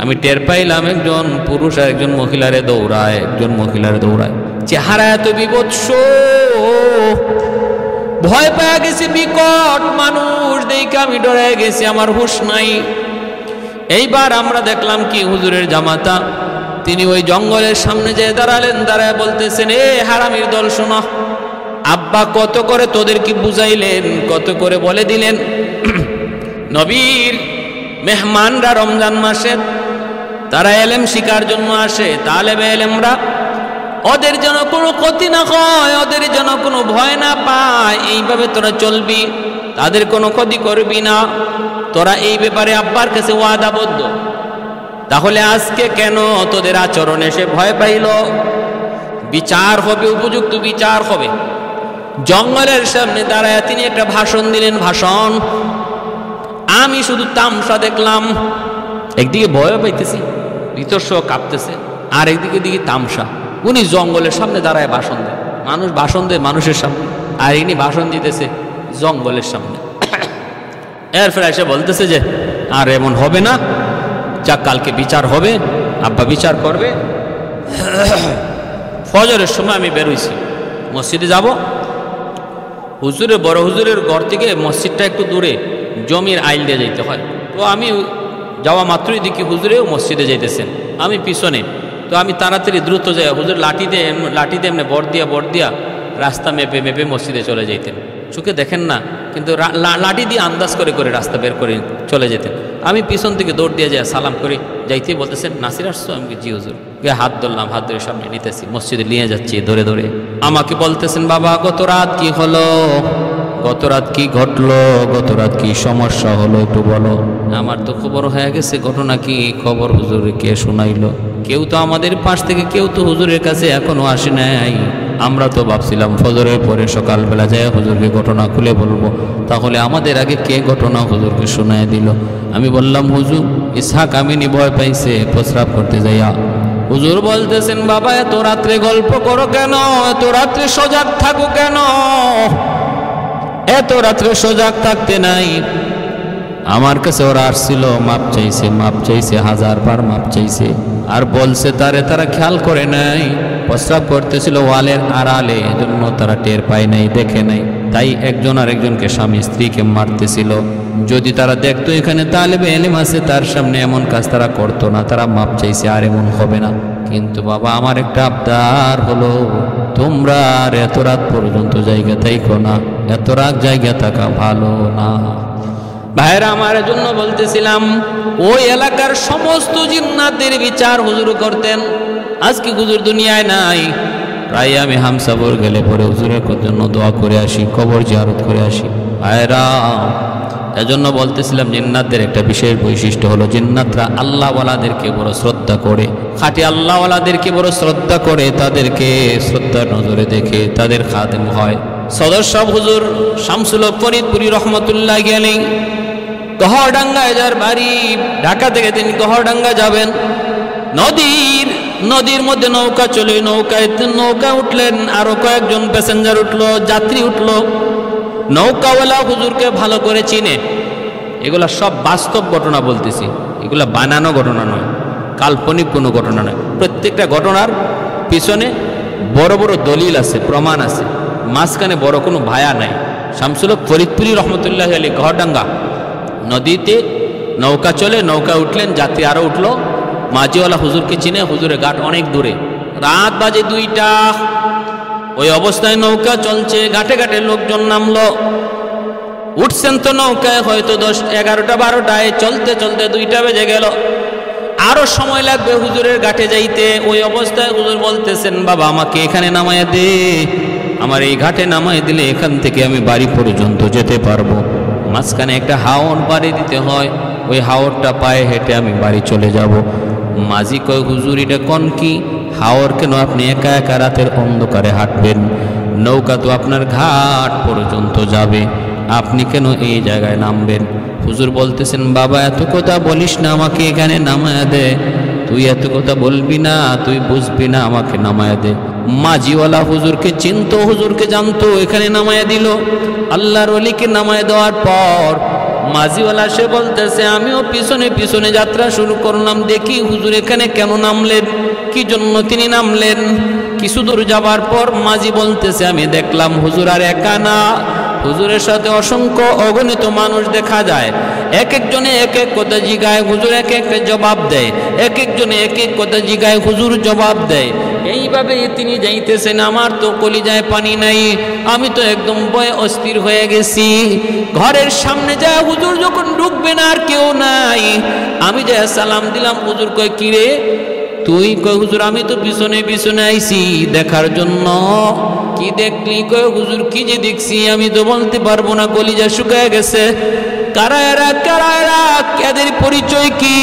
আমি টের পাইলাম একজন পুরুষ আর একজন মহিলারে দৌড়ায়, চেহারা এত বিভৎস, ভয় পেয়ে গেছি, বিকট মানুষ দেখে আমি ডরে গেছি, আমার হুঁশ নাই। এইবার আমরা দেখলাম কি হুজুরের জামাতা তিনি ওই জঙ্গলের সামনে যেয়ে দাঁড়ালেন, দাঁড়ায় বলতেছেন, এ হারামির দল শোনো, আব্বা কত করে তোদের কি বুঝাইলেন, কত করে বলে দিলেন, নবীর মেহমানরা রমজান মাসে তারা এলেম শিকার জন্য আসে, তালেবে এলেমরা, ওদের যেন কোনো ক্ষতি না হয়, ওদের যেন কোনো ভয় না পায়, এইভাবে তোরা চলবি, তাদের কোনো ক্ষতি করবি না, তোরা এই ব্যাপারে আব্বার কাছে ওয়াদাবদ্ধ। তাহলে আজকে কেন তোদের আচরণে সে ভয় পাইল? বিচার হবে, উপযুক্ত বিচার হবে। জঙ্গলের সামনে দাঁড়ায় তিনি একটা ভাষণ দিলেন। ভাষণ আমি শুধু তামসা দেখলাম, একদিকে ভয় পাইতেছি, ভিতর কাঁপতেছে, আর একদিকে দিকে তামসা। উনি জঙ্গলের সামনে দাঁড়ায় ভাষণ দেয়, মানুষ ভাষণ দেয় মানুষের সামনে, আর ইনি ভাষণ দিতেছে জঙ্গলের সামনে। এরপরে এসে বলতেছে যে আর এমন হবে না, যা কালকে বিচার হবে, আব্বা বিচার করবে। ফজরের সময় আমি বেরোইছি, মসজিদে যাব। হুজুরের বড় হুজুরের ঘর থেকে মসজিদটা একটু দূরে, জমির আইল দিয়ে যাইতে হয়। তো আমি যাওয়া মাত্রই দেখি হুজুরেও মসজিদে যাইতেছেন, আমি পিছনে। তো আমি তাড়াতাড়ি দ্রুত যাই, হুজুর লাঠিতে এমনি বর দিয়া রাস্তা মেপে মসজিদে চলে যাইতেন। চোখে দেখেন না, কিন্তু লাঠি দিয়ে আন্দাজ করে রাস্তা বের করে চলে যেতেন। আমি পিছন থেকে দৌড় দিয়ে যাই, সালাম করে যাইতেই বলতেছেন, নাসির আসছো? আমি জি হুজুর। হাত ধরলাম, হাত ধরে সামনে নিতেছি, মসজিদে নিয়ে যাচ্ছি ধরে। আমাকে বলতেছেন, বাবা গত রাত কি হলো, গত রাত কি ঘটলো, গত রাত কি সমস্যা হলো একটু বলো। আমার তো খবর হয়ে গেছে, ঘটনা কি খবর হুজুর কে শোনাইলো? কেউ তো আমাদের পাশ থেকে কেউ তো হুজুরের কাছে এখনো আসে নাই। আমরা তো ভাবছিলাম ফজরের পরে সকালবেলা যায় হুজুরকে ঘটনা খুলে বলবো, তাহলে আমাদের আগে কে ঘটনা হুজুরকে শোনায় দিল? আমি বললাম, হুজুর ইসহাক আমিনী ভয় পাইছে প্রস্রাব করতে যাইয়া। হুজুর বলতেছেন, বাবা এত রাত্রে গল্প করো কেন, এত রাত্রে সজাগ থাকো কেন? এত রাত্রে সজাগ থাকতে নাই। আমার কাছে ওরা আসছিল, মাপ চাইছে, 1000 বার মাপ চাইছে, আর বলছে তারা খেয়াল করে নাই, প্রস্রাব করতেছিল ওয়ালের আড়ালে, এজন্য তারা টের পায় নাই, দেখে নাই, তাই একজন আরেকজনকে স্বামী স্ত্রীকে মারতেছিল। যদি তারা দেখতো এখানে তালেবে এলেম আছে, তার সামনে এমন কাজ তারা করতো না, তারা মাপ চাইছে, আর এমন হবে না। কিন্তু বাবা আমার একটা আবদার হলো, তোমরা আর এত রাত পর্যন্ত জায়গা থাইকো না, এত রাত জায়গা থাকা ভালো না। ভাইরা আমার জন্য বলতেছিলাম, ওই এলাকার সমস্ত জিন্নাতের বিচার হুজুর করতেন। আজকে হুজুর দুনিয়ায় নাই, প্রায় আমি হামসাফর গেলে পরে হুজুরের জন্য দোয়া করে আসি, কবর জিয়ারত করে আসি। ভাইরা এজন্য বলতেছিলাম, জিন্নাতদের একটা বিশেষ বৈশিষ্ট্য হলো জিন্নাতরা আল্লাহওয়ালাদেরকে বড় শ্রদ্ধা করে, খাঁটি আল্লাহওয়ালাদেরকে বড় শ্রদ্ধা করে, তাদেরকে শ্রদ্ধার নজরে দেখে তাদের খাদেম হয়। সদর সাহেব হুজুর শামসুল হক ফরিদপুরি রহমতুল্লাহি আলাইহি গহরডাঙ্গায় যার বাড়ি, ঢাকা থেকে তিনি গহরডাঙ্গা যাবেন, নদীর মধ্যে নৌকা চলে, নৌকা উঠলেন, আরো কয়েকজন প্যাসেঞ্জার উঠলো, যাত্রী উঠলো। নৌকাওয়ালা হুজুরকে ভালো করে চিনে। এগুলা সব বাস্তব ঘটনা বলতেছি, এগুলা বানানো ঘটনা নয়, কাল্পনিক কোনো ঘটনা নয়। প্রত্যেকটা ঘটনার পিছনে বড় বড় দলিল আছে, প্রমাণ আছে, মাঝখানে বড় কোনো ভায়া নাই। শামসুল হক ফরিদপুরি রহমতুল্লাহি আলাইহি গহরডাঙ্গা নদীতে নৌকা চলে, নৌকা উঠলেন, যাত্রী আরো উঠলো। মাঝিওয়ালা হুজুরকে চিনে, হুজুরের ঘাট অনেক দূরে, রাত বাজে 2টা। ওই অবস্থায় নৌকা চলছে, ঘাটে ঘাটে লোকজন নামলো, উঠছেন তো নৌকায় হয়তো 10, 11টা 12টায়, চলতে চলতে 2টা বেজে গেল। আরো সময় লাগবে হুজুরের ঘাটে যাইতে। ওই অবস্থায় হুজুর বলতেছেন, বাবা আমাকে এখানে নামায় দে, আমার এই ঘাটে নামায় দিলে এখান থেকে আমি বাড়ি পর্যন্ত যেতে পারবো। মাঝখানে একটা হাওর পাড়ি দিতে হয়, ওই হাওরটা পায়ে হেঁটে আমি বাড়ি চলে যাব। মাঝি কয়, হুজুর এটা কোন কি হাওর, কেন আপনি একা একা রাতের অন্ধকারে হাঁটবেন? নৌকা তো আপনার ঘাট পর্যন্ত যাবে, আপনি কেন এই জায়গায় নামবেন? হুজুর বলতেছেন, বাবা এত কথা বলিস না, আমাকে এখানে নামায়া দে। তুই এত কথা বলবি না, তুই বুঝবি না, আমাকে নামায়া দে। মাঝিওয়ালা হুজুরকে চিনতো, হুজুরকে জানতো, এখানে নামায়া দিল। আল্লাহর ওলিকে নামায় দেওয়ার পর মাঝিওয়ালা সে বলতেছে, আমিও পিছনে পিছনে যাত্রা শুরু করলাম, দেখি হুজুর এখানে কেন নামলেন, কি জন্য তিনি নামলেন। কিছু দূর যাবার পর মাঝি বলতেছে, আমি দেখলাম হুজুর আর একা না, হুজুরের সাথে অসংখ্য অগণিত মানুষ দেখা যায়। এক একজনে এক এক কথা জিগায়, হুজুর এক এক জবাব দেয়, এক একজনে এক এক কথা জিগায়, হুজুর জবাব দেয়। এইভাবে তিনি যাইতেছেন, আমার তো কলিজায় পানি নাই, আমি তো একদম ভয়ে অস্থির হয়ে গেছি। ঘরের সামনে যায় হুজুর যখন ঢুকবেন আর কেউ নাই, আমি যে সালাম দিলাম, হুজুর কয়, কিরে তুই? কয়, হুজুর আমি তো পিছনে পিছনে আইছি দেখার জন্য। কি দেখলি? কয়, হুজুর কি যে দেখছি আমি তো বলতে পারবো না, কলিজা শুকায় গেছে। কারা এরা, কারা এরা, এদের পরিচয় কি?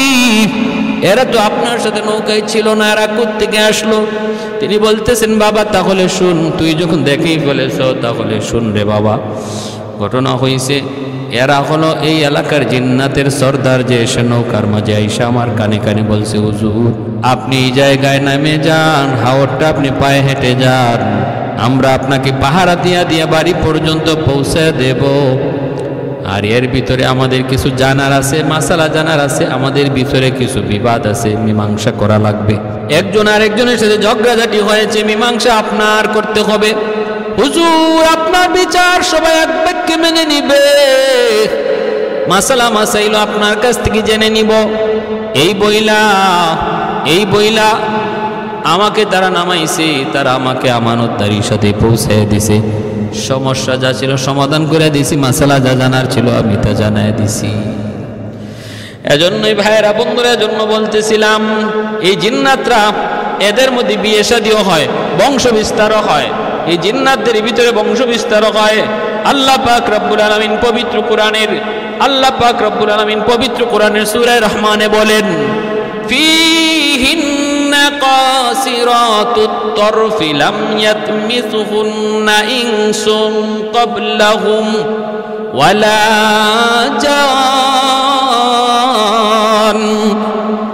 এরা তো আপনার সাথে নৌকায় ছিল না, এরা কোত্থেকে আসলো? তিনি বলতেছেন, বাবা তাহলে শুন, তুই যখন দেখেই ফেলেছ তাহলে শুন রে বাবা। ঘটনা হয়েছে, এরা হলো এই এলাকার জিন্নাতের সর্দার, যে এসে নৌকার মাঝে আইসা আমার কানে কানে বলছে, হুজুর আপনি এই জায়গায় নামে যান, হাওরটা আপনি পায়ে হেঁটে যান, আমরা আপনাকে পাহারা দিয়া দিয়া বাড়ি পর্যন্ত পৌঁছে দেব। আর এর ভিতরে আমাদের কিছু জানার আছে, মাসালা জানার আছে, আমাদের ভিতরে কিছু বিবাদ আছে, মীমাংসা করা লাগবে। একজন আর একজনের সাথে ঝগড়াঝাটি হয়েছে, মীমাংসা আপনার করতে হবে। হুজুর আপনার বিচার সবাই এক বাক্যে মেনে নিবে, মাসালা মাসাইল আপনার কাছ থেকে জেনে নিব। এই বইলা আমাকে তারা নামাইছে, তারা আমাকে আমানতদারির সাথে পৌঁছে দিছে। সমস্যা যা ছিল সমাধান করে দিছি, মাসালা যা জানার ছিল আমি তা জানাই দিছি। এজন্যই ভাইয়েরা বন্ধুরা, এজন্য বলতেছিলাম, এই জিন্নাতরা এদের মধ্যে বিয়ে শাদীও হয়, বংশ বিস্তারও হয়, এই জিন্নাতদের ভিতরে বংশ বিস্তারও হয়। আল্লাহ পাক রব্বুল আলামিন পবিত্র কোরআনের সূরা রহমানে বলেন, ফীহিন্না কাসিরাতুত তরফি লাম ইয়াতমিসুহুন্না ইনসুন ক্বাবলাহুম ওয়ালা জান।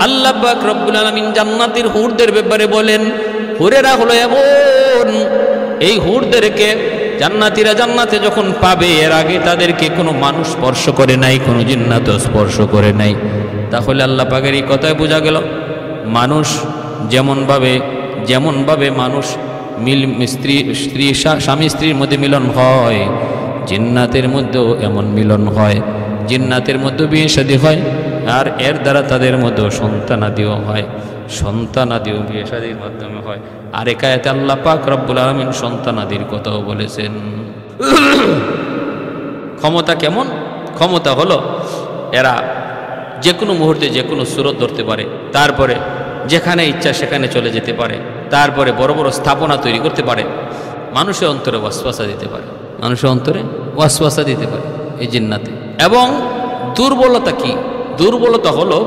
আল্লাহ পাক রব্বুল আলামিন জান্নাতের হুরদের ব্যাপারে বলেন, হুরেরা হলো এমন, এই হুরদেরকে জান্নাতীরা জান্নাতে যখন পাবে, এর আগে তাদেরকে কোনো মানুষ স্পর্শ করে নাই, কোনো জিন্নাত স্পর্শ করে নাই। তাহলে আল্লাহ পাকের এই কথায় বোঝা গেল, মানুষ যেমনভাবে মানুষ স্বামী স্ত্রীর মধ্যে মিলন হয়, জিন্নাতের মধ্যেও এমন মিলন হয়। জিন্নাতের মধ্যে বিয়ে শাদী হয়, আর এর দ্বারা তাদের মধ্যেও সন্তানাদিও হয়, সন্তানাদিও বিয়ে শাদীর মাধ্যমে হয়। আর এক আয়াতে আল্লাহ পাক রব্বুল আলামিন সন্তানাদির কথাও বলেছেন। ক্ষমতা কেমন? ক্ষমতা হলো এরা যে কোনো মুহূর্তে যে কোনো সুরত ধরতে পারে, তারপরে যেখানে ইচ্ছা সেখানে চলে যেতে পারে, তারপরে বড় বড় স্থাপনা তৈরি করতে পারে, মানুষের অন্তরে ওয়াসওয়াসা দিতে পারে, মানুষের অন্তরে ওয়াসওয়াসা দিতে পারে এই জিন্নাতে। এবং দুর্বলতা কি? দুর্বলতা হলো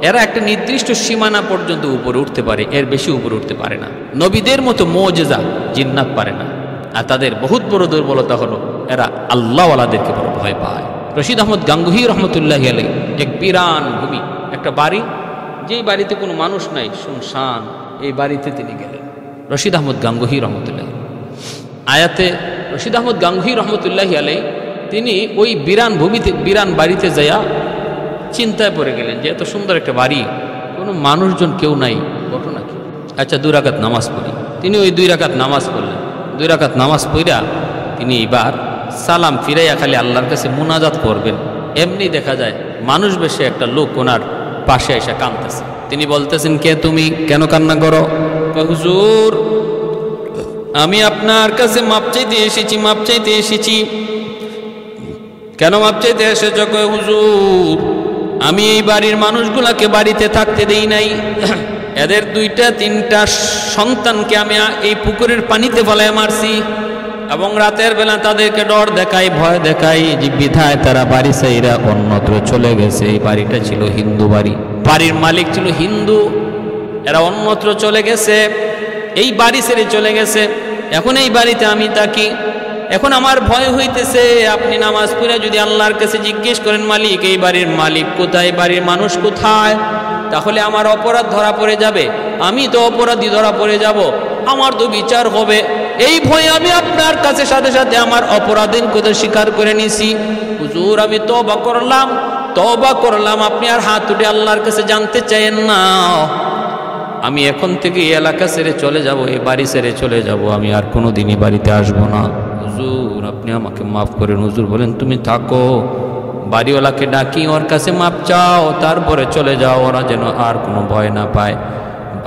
এরা একটা নির্দিষ্ট সীমানা পর্যন্ত উপরে উঠতে পারে, এর বেশি উপরে উঠতে পারে না। নবীদের মতো মুজিজা জিন্নাত পারে না। আর তাদের বহুত বড় দুর্বলতা হলো এরা আল্লাহওয়ালাদেরকে বড় ভয় পায়। রশিদ আহমদ গাঙ্গুহি রহমতুল্লাহি আলাইহি এক বিরান ভূমি, একটা বাড়ি, যেই বাড়িতে কোনো মানুষ নাই, শুনশান, এই বাড়িতে তিনি গেলেন। রশিদ আহমদ গাঙ্গুহি রহমতুল্লাহি আয়াতে রশিদ আহমদ গাঙ্গুহি রহমতুল্লাহি আলাইহি তিনি ওই বিরান ভূমিতে, বিরান বাড়িতে যাইয়া চিন্তায় পড়ে গেলেন যে এত সুন্দর একটা বাড়ি, কোনো মানুষজন কেউ নাই, ঘটনা কি? আচ্ছা 2 রাকাত নামাজ পড়ি। তিনি ওই 2 রাকাত নামাজ পড়লেন। 2 রাকাত নামাজ পড়া তিনি এবার সালাম ফিরাইয়া খালি আল্লাহর কাছে মুনাজাত করবেন। এমনি দেখা যায় মানুষ বেশে একটা লোক ওনার পাশে এসে কাঁদতেছে। তিনি বলতেছেন, কে তুমি, কেন কান্না করো? হুজুর, আমি আপনার কাছে মাপ চাইতে এসেছি, মাপ চাইতে এসেছি। কেন মাপ চাইতে এসেছ? হুজুর, আমি এই বাড়ির মানুষগুলাকে বাড়িতে থাকতে দেই নাই, এদের 2-3টা সন্তানকে আমি এই পুকুরের পানিতে ফেলায় মারছি, এবং রাতের বেলা তাদেরকে ডর দেখাই, ভয় দেখাই, যে বিধায় তারা বাড়ি সাইরা অন্যত্র চলে গেছে। এই বাড়িটা ছিল হিন্দু বাড়ি, বাড়ির মালিক ছিল হিন্দু, এরা অন্যত্র চলে গেছে, এই বাড়ি ছেড়ে চলে গেছে। এখন এই বাড়িতে আমি থাকি, এখন আমার ভয় হইতেছে। আপনি নামাজ পড়ে যদি আল্লাহর কাছে জিজ্ঞেস করেন, মালিক, এই বাড়ির মালিক কোথায়, বাড়ির মানুষ কোথায়, তাহলে আমার অপরাধ ধরা পড়ে যাবে, আমি তো অপরাধী ধরা পড়ে যাব, আমার তো বিচার হবে। এই ভয়ে আমি আপনার কাছে সাথে সাথে আমার অপরাধের কথা স্বীকার করে নিছি। হুজুর, আমি তওবা করলাম, তওবা করলাম, আপনি আর হাত উঠে আল্লাহর কাছে জানতে চাইেন না। আমি এখন থেকে এই এলাকা ছেড়ে চলে যাব, এই বাড়ি ছেড়ে চলে যাব, আমি আর কোনো দিনই বাড়িতে আসবো না। হুজুর, আপনি আমাকে মাফ করেন। হুজুর বলেন, তুমি থাকো, বাড়িওয়ালাকে ডাকি, ওর কাছে মাপ চাও, তারপরে চলে যাও, ওরা যেন আর কোনো ভয় না পায়।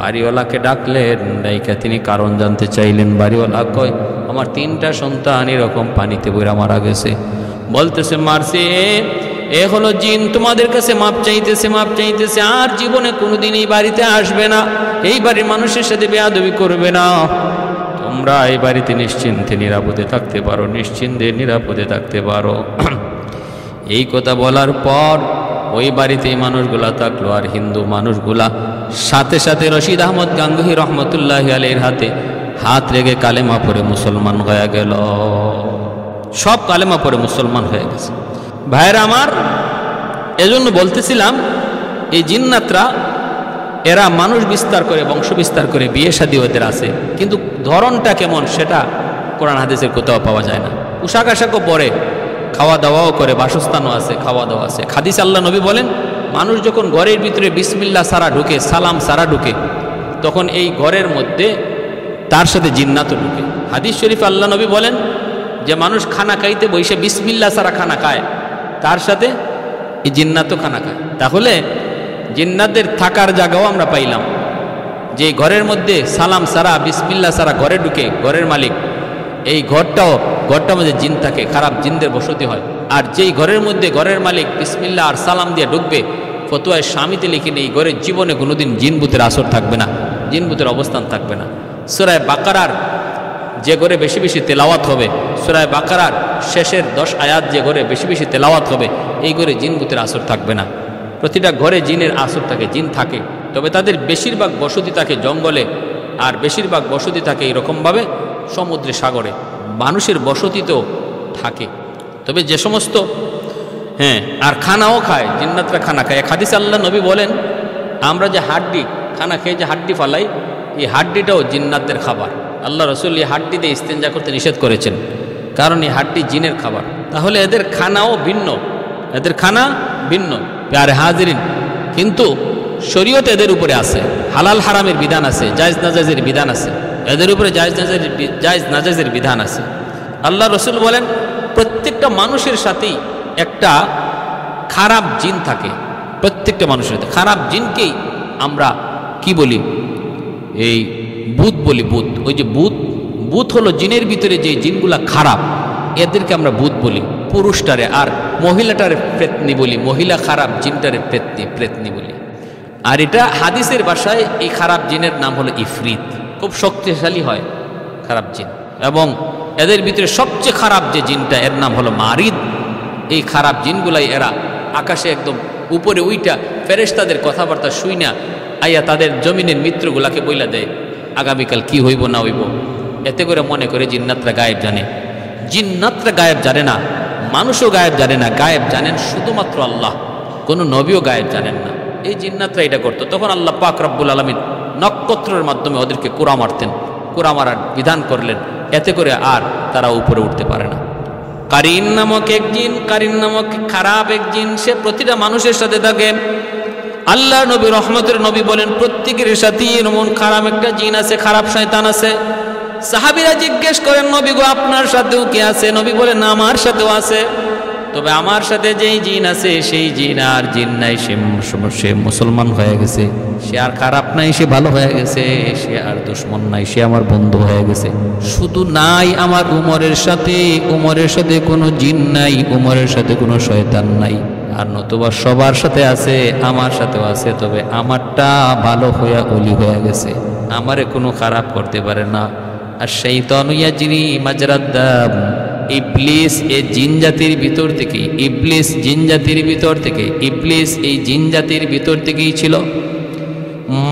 বাড়িওয়ালাকে ডাকলেন, ডাইকা তিনি কারণ জানতে চাইলেন। বাড়িওয়ালা কয়, আমার 3টা সন্তান এরকম পানিতে বইরা মারা গেছে। বলতেছে, মারছে, এ হলো জিন, তোমাদের কাছে মাপ চাইতেছে, মাপ চাইতেছে, আর জীবনে কোনোদিন এই বাড়িতে আসবে না, এই বাড়ির মানুষের সাথে বেয়াদবি করবে না, তোমরা এই বাড়িতে নিশ্চিন্তে নিরাপদে থাকতে পারো, নিশ্চিন্তে নিরাপদে থাকতে পারো। এই কথা বলার পর ওই বাড়িতে এই মানুষগুলা থাকলো, আর হিন্দু মানুষগুলা সাথে সাথে রশিদ আহমদ গাঙ্গুহি রহমতুল্লাহি আলাইহির হাতে হাত রেখে কালেমা পড়ে মুসলমান হয়ে গেল। সব কালেমা পড়ে মুসলমান হয়ে গেছে। ভাইয়েরা আমার, এজন্য বলতেছিলাম, এই জিন্নাতরা এরা মানুষ বিস্তার করে, বংশ বিস্তার করে, বিয়ে শাদী ওদের আছে, কিন্তু ধরনটা কেমন সেটা কোরআন হাদিসের কোথাও পাওয়া যায় না। পোশাক আশাকও পরে, খাওয়া দাওয়াও করে, বাসস্থানও আছে, খাওয়া দাওয়া আছে। হাদিস আল্লাহ নবী বলেন, মানুষ যখন ঘরের ভিতরে বিসমিল্লাহ সারা ঢুকে, সালাম সারা ঢুকে, তখন এই ঘরের মধ্যে তার সাথে জিন্নাতও ঢুকে। হাদিস শরীফ আল্লাহ নবী বলেন যে মানুষ খানা খাইতে বসে বিসমিল্লাহ সারা খানা খায়, তার সাথে এই জিন্নাতও খানা খায়। তাহলে জিন্নাতদের থাকার জায়গাও আমরা পাইলাম, যে ঘরের মধ্যে সালাম সারা বিসমিল্লাহ সারা ঘরে ঢুকে ঘরের মালিক, এই ঘরটার মধ্যে জিন থাকে, খারাপ জিনদের বসতি হয়। আর যেই ঘরের মধ্যে ঘরের মালিক বিসমিল্লাহ আর সালাম দিয়ে ঢুকবে, ফতোয়ায় স্বামীতে লিখেন এই ঘরের জীবনে কোনোদিন জিনভূতের আসর থাকবে না, জিনভূতের অবস্থান থাকবে না। সূরা বাকারার যে ঘরে বেশি বেশি তেলাওয়াত হবে, সূরা বাকারার শেষের 10 আয়াত যে ঘরে বেশি বেশি তেলাওয়াত হবে, এই ঘরে জিনভূতের আসর থাকবে না। প্রতিটা ঘরে জিনের আসর থাকে, জিন থাকে, তবে তাদের বেশিরভাগ বসতি থাকে জঙ্গলে, আর বেশিরভাগ বসতি থাকে এরকমভাবে সমুদ্রে, সাগরে। মানুষের বসতি তো থাকে, তবে যে সমস্ত আর খানাও খায়, জিন্নাতরা খানা খায়। এক হাদিসে আল্লাহ নবী বলেন, আমরা যে হাড্ডি খানা খেয়ে যে হাড্ডি ফালাই, এই হাড্ডিটাও জিন্নাতদের খাবার। আল্লাহ রসুল এই হাড্ডি দিয়ে ইস্তেঞ্জা করতে নিষেধ করেছেন, কারণ এই হাড্ডি জিনের খাবার। তাহলে এদের খানাও ভিন্ন, এদের খানা ভিন্ন। প্যারে হাজিরিন, কিন্তু শরীয়ত এদের উপরে আছে, হালাল হারামের বিধান আছে, জায়েজ নাজায়েজের বিধান আছে, এদের উপরে জায়েজ নাজায়েজের বিধান আছে। আল্লাহ রসুল বলেন, প্রত্যেকটা মানুষের সাথেই একটা খারাপ জিন থাকে, প্রত্যেকটা মানুষের সাথে। খারাপ জিনকেই আমরা কি বলি? এই ভূত বলি। ভূত, ওই যে ভূত হলো জিনের ভিতরে যে জিনগুলা খারাপ, এদেরকে আমরা ভূত বলি। পুরুষটারে, আর মহিলাটারে প্রেতনি বলি, মহিলা খারাপ জিনটারে প্রেতনি বলি। আর এটা হাদিসের ভাষায় এই খারাপ জিনের নাম হলো ইফরিত। খুব শক্তিশালী হয় খারাপ জিন, এবং এদের ভিতরে সবচেয়ে খারাপ যে জিনটা এর নাম হলো মারিদ। এই খারাপ জিনগুলাই এরা আকাশে একদম উপরে উইটা ফেরেশতাদের কথাবার্তা শুই না আইয়া তাদের জমিনের মিত্রগুলাকে বইলা দেয় আগামীকাল কি হইব না হইব। এতে করে মনে করে জিন্নাতরা গায়েব জানে। জিন্নাতরা গায়েব জানে না, মানুষও গায়েব জানে না, গায়েব জানেন শুধুমাত্র আল্লাহ, কোনো নবীও গায়েব জানেন না। এই জিন্নাতরা এটা করতো। তখন আল্লাহ পাক রব্বুল আলামিন নক্ষত্রের মাধ্যমে ওদেরকে কুড়া মারতেন, কুড়া মারার বিধান করলেন, এতে করে আর তারা উপরে উঠতে পারে না। কারিন নামক এক জিন, কারিন নামক খারাপ এক জিন, সে প্রতিটা মানুষের সাথে থাকে। আল্লাহ নবী রহমতের নবী বলেন প্রত্যেকের সাথেই এমন খারাপ একটা জিন আছে, খারাপ শয়তান আছে। সাহাবীরা জিজ্ঞেস করেন নবী গো আপনার সাথেও কি আছে? নবী বলেন আমার সাথেও আছে, তবে আমার সাথে যেই জিন আছে সেই জিন আর জিন নাই, সে মুসলমান হয়ে গেছে, সে আর খারাপ নাই, সে ভালো হয়ে গেছে, সে আর দুশ্মন নাই, সে আমার বন্ধু হয়ে গেছে। শুধু নাই আমার উমরের সাথে কোনো জিন নাই, উমরের সাথে কোনো শয়তান নাই, আর নতুবা সবার সাথে আছে, আমার সাথেও আছে, তবে আমারটা ভালো হইয়া অলি হয়ে গেছে, আমারে কোনো খারাপ করতে পারে না। আর শাইতানু ইয়াজরি মাজরাদ দাম, ইবলিস এই জিন জাতির ভিতর থেকে, ইবলিস জিন জাতির ভিতর থেকে, ইবলিস এই জিন জাতির ভিতর থেকেই ছিল।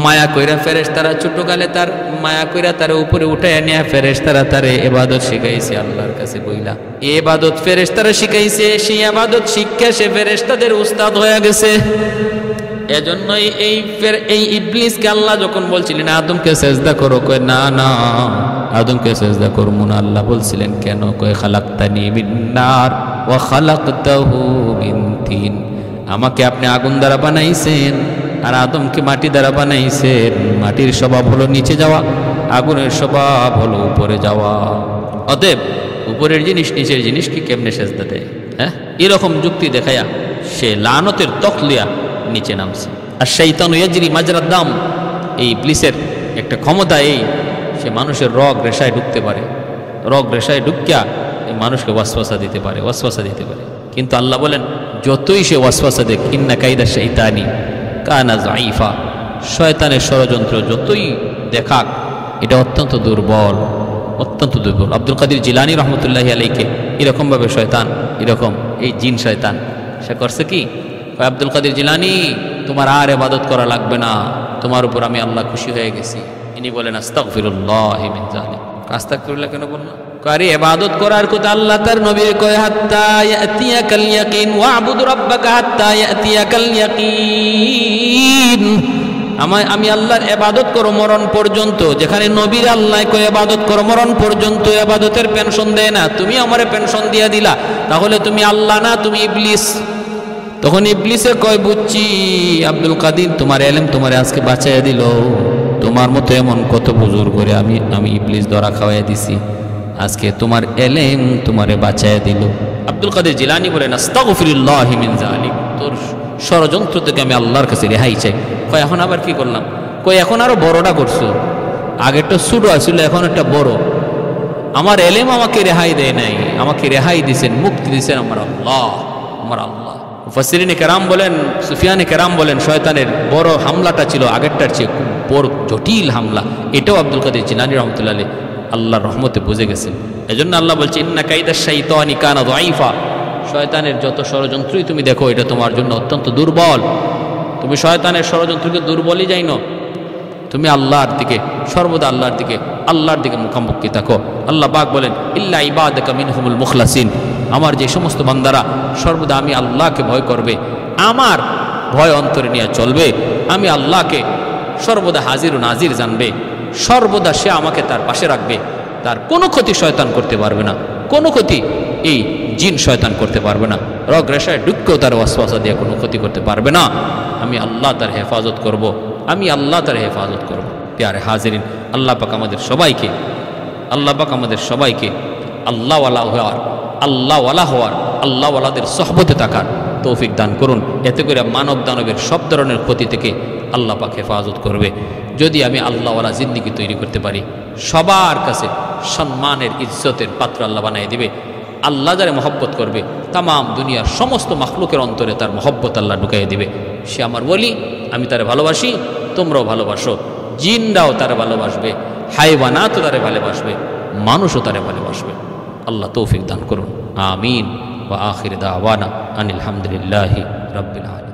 মায়া কইরা ফেরেশতারা ছোটকালে তার মায়া কইরা তার উপরে উঠায় নিয়ে ফেরেশতারা তারে ইবাদত শিখাইছে আল্লাহর কাছে বইলা। এই ইবাদত ফেরেশতারা শিখাইছে, সেই ইবাদত শিক্ষা সে ফেরেশতাদের উস্তাদ হয়ে গেছে। এজন্যই এই ইবলিসকে আল্লাহ যখন বলছিলেন আদমকে সেজদা করো, কয় না না আদমকে সেজদা করবো না। আল্লাহ বলছিলেন কেন? কয় খালাকতানি মিন নার ওয়া খালাকতাহু মিন তিন, আমাকে আপনি আগুন দ্বারা বানাইছেন আর আদমকে মাটি দ্বারা বানাইছেন। মাটির স্বভাব হলো নিচে যাওয়া, আগুনের স্বভাব হলো উপরে যাওয়া। অতএব উপরের জিনিস নিচের জিনিসকে কেমনে সেজদা দেয়? হ্যাঁ, এরকম যুক্তি দেখায়া সে লানতের তখলিয়া নিচে নামছে। আর শাইতানু ইয়াজরি মাজরাদ দাম, এই ইবলিসের একটা ক্ষমতা, এই সে মানুষের রগ রেশায় ঢুকতে পারে, রগ রেশায় ঢুকিয়া এই মানুষকে ওয়াসওয়াসা দিতে পারে, ওয়াসওয়াসা দিতে পারে। কিন্তু আল্লাহ বলেন যতই সে ওয়াসওয়াসা দেখ, ইন্না কাইদা শাইতানি কানা যাইফা, শয়তানের ষড়যন্ত্র যতই দেখাক এটা অত্যন্ত দুর্বল, অত্যন্ত দুর্বল। আব্দুল কাদের জিলানী রহমতুল্লাহি আলাইকে এরকমভাবে শয়তান, এরকম এই জিন শয়তান সে করছে কি? আব্দুল কাদের জিলানী তোমার আর ইবাদত করা লাগবে না, তোমার উপর আমি আল্লাহ খুশি হয়ে গেছি। ইনি বলেন আস্তাগফিরুল্লাহ মিন যালিক। আস্তাগফিরুল্লাহ কেন বললেন? আরে ইবাদত করার কথা আল্লাহ তার নবীকে কয় হাত্তা ইয়াতিয়াকাল ইয়াকিন ওয়া'বুদ রাব্বাকা হাত্তা ইয়াতিয়াকাল ইয়াকিন, আমি আল্লাহর ইবাদত করো মরণ পর্যন্ত। যেখানে নবীর আল্লাহ কয় ইবাদত করো মরণ পর্যন্ত, ইবাদতের পেনশন দেয় না, তুমি আমারে পেনশন দিয়া দিলা, তাহলে তুমি আল্লাহ না, তুমি ইবলিস। তখন ইবলিসে কয় বুঝছি আব্দুল কাদির তোমার এলেম তোমারে আজকে বাঁচাইয়া দিল, তোমার মতো এমন কত বুজুর্গ করে আমি ইবলিস ধরা খাওয়াইয়া দিছি, আজকে তোমার এলেম তোমারে বাঁচাইয়া দিল। আব্দুল কাদের জিলানী বলেন আস্তাগফিরুল্লাহ মিন যালিক, তোর ষড়যন্ত্র থেকে আমি আল্লাহর কাছে রেহাই চাই। কয় এখন আবার কি করলাম? কই এখন আরো বড়টা করছো, আগেরটা ছোট আসছিল, এখন একটা বড়। আমার এলেম আমাকে রেহাই দেয় নাই, আমাকে রেহাই দিয়েছেন, মুক্তি দিয়েছেন আমার আল্লাহ, আমার আল্লাহ। মুফাসসিরিনে কেরাম বলেন, সুফিয়ানে কেরাম বলেন শয়তানের বড় হামলাটা ছিল আগেরটার চেয়ে খুব বড় জটিল হামলা। এটাও আব্দুল কাদের জিলানী রহমতুল্লাহ আলাইহি আল্লাহর রহমতে বুঝে গেছেন। এজন্য আল্লাহ বলছে ইন্না কাইদা শাইতানি কানা যাইফা, শয়তানের যত ষড়যন্ত্রই তুমি দেখো এটা তোমার জন্য অত্যন্ত দুর্বল। তুমি শয়তানের ষড়যন্ত্রকে দুর্বলই যাইনো, তুমি আল্লাহর দিকে সর্বদা আল্লাহর দিকে মুখামুখি থাকো। আল্লাহ পাক বলেন ইল্লা ইবাদাকা মিনহুমুল মুখলাসিন, আমার যে সমস্ত বান্দারা সর্বদা আমি আল্লাহকে ভয় করবে, আমার ভয় অন্তরে নিয়ে চলবে, আমি আল্লাহকে সর্বদা হাজির ও নাজির জানবে, সর্বদা সে আমাকে তার পাশে রাখবে, তার কোনো ক্ষতি শয়তান করতে পারবে না, কোনো ক্ষতি এই জিন শয়তান করতে পারবে না, রগ রেশায় ঢুককেও তার ওয়াসওয়াসা দিয়ে কোনো ক্ষতি করতে পারবে না। আমি আল্লাহ তার হেফাজত করব, আমি আল্লাহ তার হেফাজত করব। প্যারে হাজিরিন, আল্লাহ পাক আমাদের সবাইকে আল্লাহওয়ালা হওয়ার আল্লাহওয়ালাদের সহবতে থাকার তৌফিক দান করুন। এতে করে মানব দানবের সব ধরনের ক্ষতি থেকে আল্লাহ পাক হেফাজত করবে। যদি আমি আল্লাহওয়ালা জিন্দিগি তৈরি করতে পারি, সবার কাছে সম্মানের ইজ্জতের পাত্র আল্লাহ বানিয়ে দিবে। আল্লাহ যারে মহব্বত করবে তামাম দুনিয়ার সমস্ত মাখলুকের অন্তরে তার মহব্বত আল্লাহ ঢুকাইয়ে দিবে। সে আমার বলি, আমি তারে ভালোবাসি, তোমরাও ভালোবাসো। জিনরাও তারে ভালোবাসবে, হাইওয়ানাতও তারে ভালোবাসবে, মানুষও তারে ভালোবাসবে। আল্লাহ তৌফিক দান করুন। আমিন। ওয়া আখির দাওয়ানা আনিল হামদুলিল্লাহি রাব্বিল আলামিন।